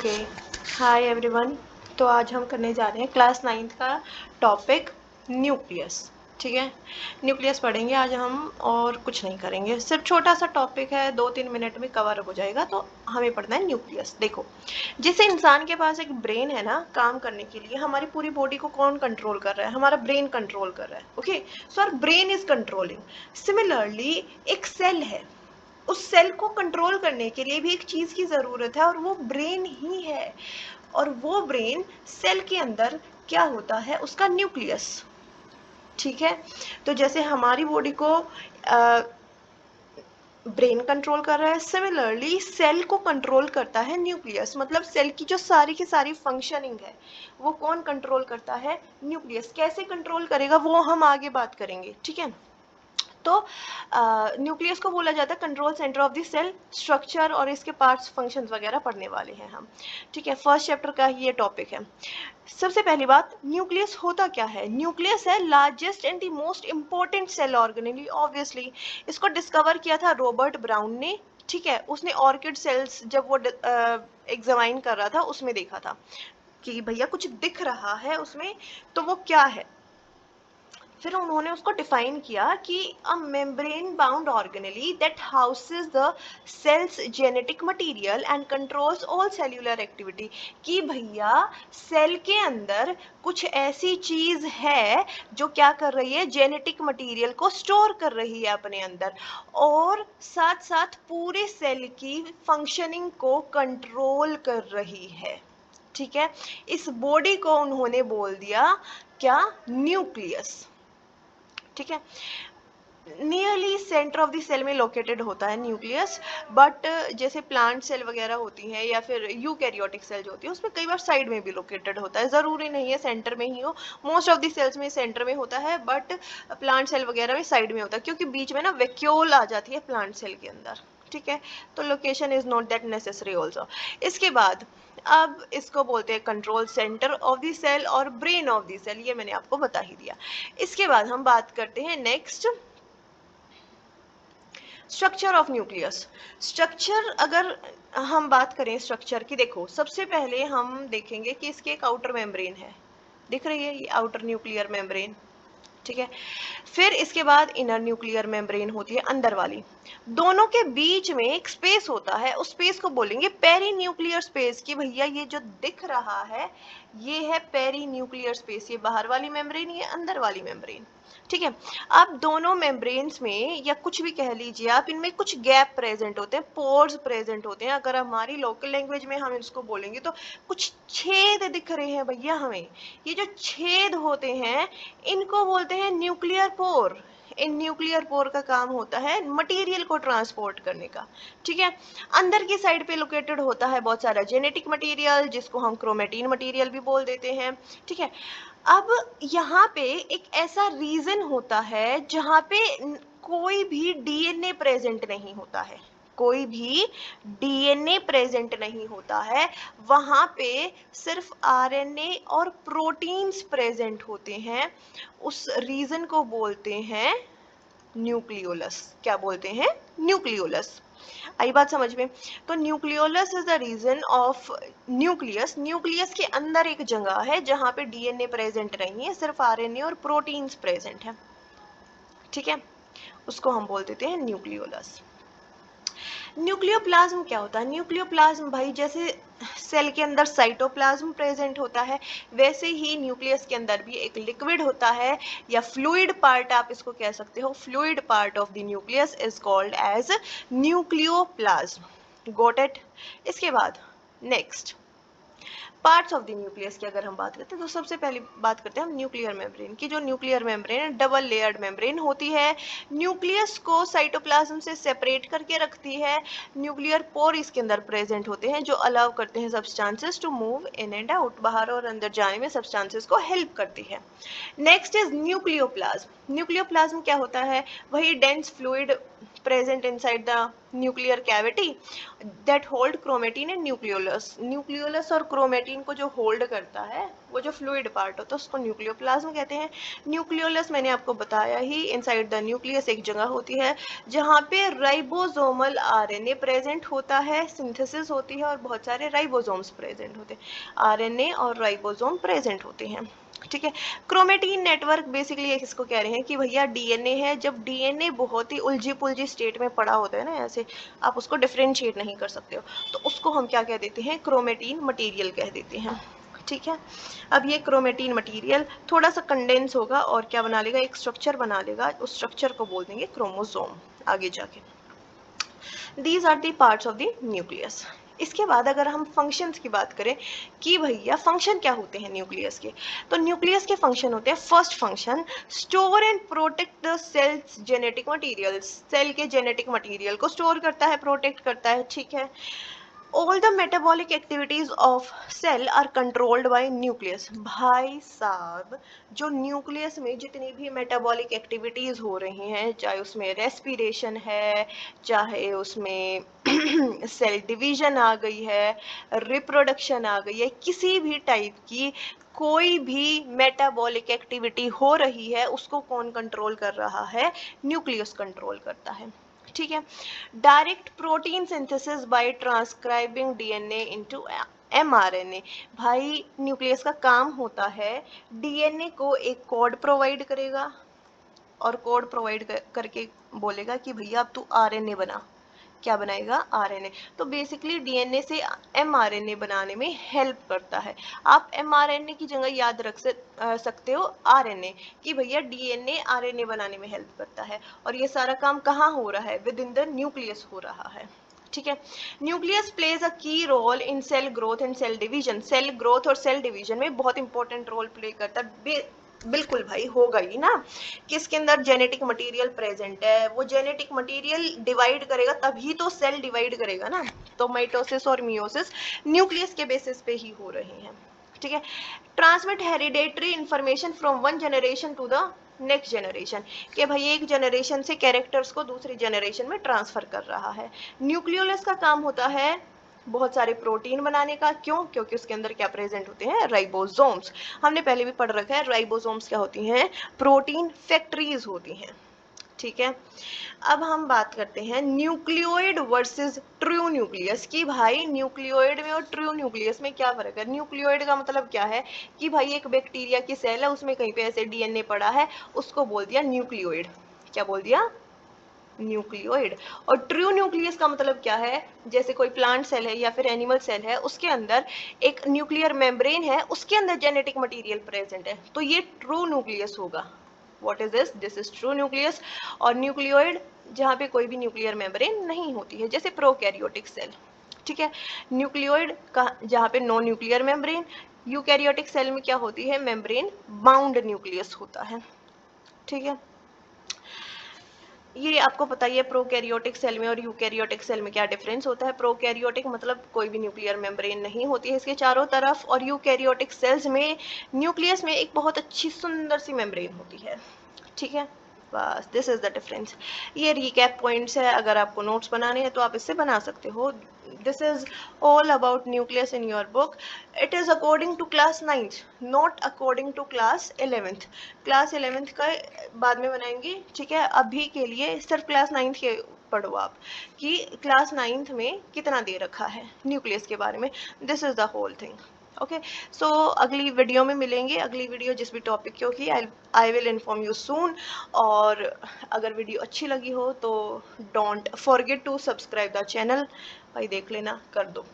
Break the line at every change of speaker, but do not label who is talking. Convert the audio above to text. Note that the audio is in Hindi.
Okay, hi everyone. तो आज हम करने जा रहे हैं क्लास 9th का टॉपिक न्यूक्लियस। ठीक है, न्यूक्लियस पढ़ेंगे आज हम और कुछ नहीं करेंगे, सिर्फ छोटा सा टॉपिक है, 2-3 मिनट में कवर हो जाएगा। तो हमें पढ़ना है न्यूक्लियस। देखो, जैसे इंसान के पास एक ब्रेन है ना, काम करने के लिए हमारी पूरी बॉडी को कौन कंट्रोल कर रहा है? हमारा ब्रेन कंट्रोल कर रहा है। Okay, so our brain is controlling. Similarly एक सेल है, उस सेल को कंट्रोल करने के लिए भी एक चीज की जरूरत है और वो ब्रेन ही है। और वो ब्रेन सेल के अंदर क्या होता है? उसका न्यूक्लियस। ठीक है, तो जैसे हमारी बॉडी को ब्रेन कंट्रोल कर रहा है, सिमिलरली सेल को कंट्रोल करता है न्यूक्लियस। मतलब सेल की जो सारी की सारी फंक्शनिंग है वो कौन कंट्रोल करता है? न्यूक्लियस। कैसे कंट्रोल करेगा वो हम आगे बात करेंगे। ठीक है, तो न्यूक्लियस को बोला जाता है control centre of the cell. Structure और इसके पार्ट्स, फंक्शंस वगैरह पढ़ने वाले हैं हम। ठीक है, फर्स्ट चैप्टर का ये टॉपिक है। सबसे पहली बात, न्यूक्लियस होता क्या है? न्यूक्लियस है largest and the most important cell organelle. Obviously इसको डिस्कवर किया था रॉबर्ट ब्राउन ने। ठीक है, उसने ऑर्किड सेल्स जब वो एग्जामाइन कर रहा था उसमें देखा था कि भैया कुछ दिख रहा है उसमें, तो वो क्या है। फिर उन्होंने उसको डिफाइन किया कि a membrane bound organelle that houses the cell's genetic material and controls all cellular activity. कि भैया सेल के अंदर कुछ ऐसी चीज है जो क्या कर रही है? जेनेटिक मटेरियल को स्टोर कर रही है अपने अंदर और साथ साथ पूरे सेल की फंक्शनिंग को कंट्रोल कर रही है। ठीक है, इस बॉडी को उन्होंने बोल दिया क्या? न्यूक्लियस। ठीक है, nearly centre of the cell में लोकेटेड होता है न्यूक्लियस। बट जैसे प्लांट सेल वगैरह होती हैं या फिर यूकैरियोटिक सेल जो होती है उसमें कई बार साइड में भी लोकेटेड होता है, जरूरी नहीं है सेंटर में ही हो। मोस्ट ऑफ द सेल्स में सेंटर में होता है, बट प्लांट सेल वगैरह में साइड में होता है क्योंकि बीच में ना वैक्यूल आ जाती है प्लांट सेल के अंदर। ठीक है, तो location is not that necessary also. इसके बाद अब इसको बोलते हैं control centre of the cell और ब्रेन ऑफ द सेल, ये मैंने आपको बता ही दिया। इसके बाद हम बात करते हैं next, structure of nucleus. Structure अगर हम बात करें स्ट्रक्चर की, देखो सबसे पहले हम देखेंगे कि इसके एक आउटर मेम्ब्रेन है, दिख रही है ये आउटर न्यूक्लियर मेम्ब्रेन। ठीक है, फिर इसके बाद इनर न्यूक्लियर मेम्ब्रेन होती है अंदर वाली। दोनों के बीच में एक स्पेस होता है, उस स्पेस को बोलेंगे पेरी न्यूक्लियर स्पेस। कि भैया ये जो दिख रहा है ये है पेरी न्यूक्लियर स्पेस, ये बाहर वाली मेम्ब्रेन, ये अंदर वाली मेम्ब्रेन। ठीक है, अब दोनों मेम्ब्रेन्स में या कुछ भी कह लीजिए आप, इनमें कुछ गैप प्रेजेंट होते हैं, पोर्स प्रेजेंट होते हैं। अगर हमारी लोकल लैंग्वेज में हम इसको बोलेंगे तो कुछ छेद दिख रहे हैं भैया हमें। ये जो छेद होते हैं इनको बोलते हैं nuclear pore. In nuclear pore का काम होता है मटेरियल को ट्रांसपोर्ट करने का। ठीक है, अंदर की साइड पे लोकेटेड होता है बहुत सारा जेनेटिक मटेरियल जिसको हम क्रोमेटिन मटेरियल भी बोल देते हैं। ठीक है, अब यहाँ पे एक ऐसा रीजन होता है जहाँ पे कोई भी डीएनए प्रेजेंट नहीं होता है, कोई भी डीएनए प्रेजेंट नहीं होता है, वहां पे सिर्फ आरएनए और प्रोटीन्स प्रेजेंट होते हैं। उस रीजन को बोलते हैं न्यूक्लियोलस। क्या बोलते हैं? न्यूक्लियोलस। आई बात समझ में? तो nucleolus is the region of nucleus. Nucleus के अंदर एक जगह है जहां पे डीएनए प्रेजेंट नहीं है, सिर्फ आरएनए और प्रोटीन्स प्रेजेंट है। ठीक है, उसको हम बोल देते हैं न्यूक्लियोलस। न्यूक्लियोप्लाज्म क्या होता है? न्यूक्लियोप्लाज्म भाई जैसे सेल के अंदर साइटोप्लाज्म प्रेजेंट होता है, वैसे ही न्यूक्लियस के अंदर भी एक लिक्विड होता है या फ्लूइड पार्ट आप इसको कह सकते हो। Fluid part of the nucleus is called as nucleoplasm. Got it? इसके बाद next parts of the nucleus की अगर हम बात करते हैं तो सबसे पहले बात करते हैं हम न्यूक्लियर मेम्ब्रेन की। जो nuclear membrane double layered membrane होती है, न्यूक्लियस को साइटोप्लाज्म से सेपरेट करके रखती है। न्यूक्लियर पोर इसके अंदर प्रेजेंट होते हैं जो अलाउ करते हैं substances to move in and out, बाहर और अंदर जाने में सब्सटेंसेस को हेल्प करती है। Next is nucleoplasm. न्यूक्लियोप्लाज्म क्या होता है? वही dense fluid present inside the nuclear cavity that hold chromatin and nucleolus. Nucleolus और क्रोमेटिन को जो होल्ड करता है, वो जो फ्लूइड पार्ट होता है उसको न्यूक्लियोप्लाज्म कहते हैं। न्यूक्लियोलस मैंने आपको बताया ही, इनसाइड द न्यूक्लियस एक जगह होती है जहाँ पे राइबोसोमल आरएनए प्रेजेंट होता है, सिंथेसिस होती है और बहुत सारे राइबोसोम्स प्रेजेंट होते हैं। आरएनए और राइबोसोम प्रेजेंट होते हैं, ठीक है। क्रोमेटिन नेटवर्क बेसिकली इसको कह रहे हैं कि भैया डीएनए है, जब डीएनए बहुत ही उलझी पुलझी स्टेट में पड़ा होता है ना, ऐसे आप उसको डिफरेंशिएट नहीं कर सकते हो, तो उसको हम क्या कह देते हैं, क्रोमेटिन मटेरियल कह देते हैं, ठीक है। अब ये क्रोमेटिन मटेरियल थोड़ा सा कंडेंस होगा और क्या बना लेगा, एक स्ट्रक्चर बना लेगा, उस स्ट्रक्चर को बोल देंगे क्रोमोसोम आगे जाके। These are the parts of the nucleus. इसके बाद अगर हम फंक्शंस की बात करें कि भैया फंक्शन क्या होते हैं न्यूक्लियस के, तो न्यूक्लियस के फंक्शन होते हैं, first function store and protect the cell's genetic material. Cell के जेनेटिक मटेरियल को स्टोर करता है, प्रोटेक्ट करता है, ठीक है। All the metabolic activities of cell are controlled by nucleus. भाई साहब, जो न्यूक्लियस में जितनी भी मेटाबॉलिक एक्टिविटीज हो रही हैं, चाहे उसमें रेस्पिरेशन है, चाहे उसमें सेल डिवीजन आ गई है, रिप्रोडक्शन आ गई है, किसी भी टाइप की कोई भी मेटाबॉलिक एक्टिविटी हो रही है, उसको कौन कंट्रोल कर रहा है, न्यूक्लियस कंट्रोल करता है, ठीक है। Direct protein synthesis by transcribing DNA into mRNA। भाई न्यूक्लियस का काम होता है डीएनए को एक कोड प्रोवाइड करेगा और कोड प्रोवाइड करके बोलेगा कि भैया अब तू आरएनए बना। क्या बनाएगा, आरएनए। तो बेसिकली डीएनए से एमआरएनए बनाने में हेल्प करता है। आप एमआरएनए की जगह याद रख सकते हो आरएनए, कि भैया डीएनए आरएनए बनाने में हेल्प करता है, और ये सारा काम कहाँ हो रहा है, विद इन द न्यूक्लियस हो रहा है, ठीक है। Nucleus plays a key role in cell growth and cell division. Cell growth और सेल डिवीजन में बहुत इंपॉर्टेंट रोल प्ले करता है। बिल्कुल भाई, होगा ही ना, किसके अंदर जेनेटिक मटेरियल प्रेजेंट है, वो जेनेटिक मटेरियल डिवाइड करेगा तभी तो सेल डिवाइड करेगा ना। तो माइटोसिस और मियोसिस न्यूक्लियस के बेसिस पे ही हो रहे हैं, ठीक है। Transmit hereditary information from one generation to the next generation, कि भाई एक जनरेशन से कैरेक्टर्स को दूसरी जनरेशन में ट्रांसफर कर रहा है। न्यूक्लियोलस का काम होता है बहुत सारे प्रोटीन बनाने का, क्यों, क्योंकि उसके अंदर क्या प्रेजेंट होते हैं, राइबोसोम्स। हमने पहले भी पढ़ रखा है, राइबोसोम्स क्या होती हैं, प्रोटीन फैक्ट्रीज होती हैं, ठीक है। अब हम बात करते हैं न्यूक्लियोइड वर्सेस ट्रू न्यूक्लियस की। भाई न्यूक्लियोइड में और ट्रू न्यूक्लियस में क्या फर्क है। न्यूक्लियोइड का मतलब क्या है कि भाई एक बैक्टीरिया की सेल है, उसमें कहीं पे ऐसे डीएनए पड़ा है, उसको बोल दिया न्यूक्लियोइड। क्या बोल दिया, न्यूक्लियोइड। और ट्रू न्यूक्लियस का मतलब क्या है, जैसे कोई प्लांट सेल है या फिर एनिमल सेल है, उसके अंदर एक न्यूक्लियर मेम्ब्रेन है, उसके अंदर जेनेटिक मटेरियल प्रेजेंट है, तो ये ट्रू न्यूक्लियस होगा। What is this, this is true nucleus. और न्यूक्लियोइड जहाँ पे कोई भी न्यूक्लियर मेम्ब्रेन नहीं होती है, जैसे प्रोकैरियोटिक सेल, ठीक है। न्यूक्लियोइड का जहाँ पे no nuclear membrane. Eukaryotic cell में क्या होती है, मेम्ब्रेन बाउंड न्यूक्लियस होता है, ठीक है। ये आपको पता ही है प्रोकैरियोटिक सेल में और यूकैरियोटिक सेल में क्या डिफरेंस होता है। प्रोकैरियोटिक मतलब कोई भी न्यूक्लियर मेम्ब्रेन नहीं होती है इसके चारों तरफ, और यूकैरियोटिक सेल्स में न्यूक्लियस में एक बहुत अच्छी सुंदर सी मेम्ब्रेन होती है, ठीक है। बस दिस इज द डिफरेंस। ये रिकैप पॉइंट्स है, अगर आपको नोट्स बनाने हैं तो आप इससे बना सकते हो। This is all about nucleus in your book. It is according to class 9th, not according to class 11th। Class 11th का बाद में बनाएंगे, ठीक है। अभी के लिए सिर्फ क्लास 9th के पढ़ो आप, कि क्लास 9th में कितना दे रखा है न्यूक्लियस के बारे में। This is the whole thing, okay. So अगली वीडियो में मिलेंगे, अगली वीडियो जिस भी टॉपिक की होगी I will inform you soon. और अगर वीडियो अच्छी लगी हो तो don't forget to subscribe the channel. भाई देख लेना, कर दो।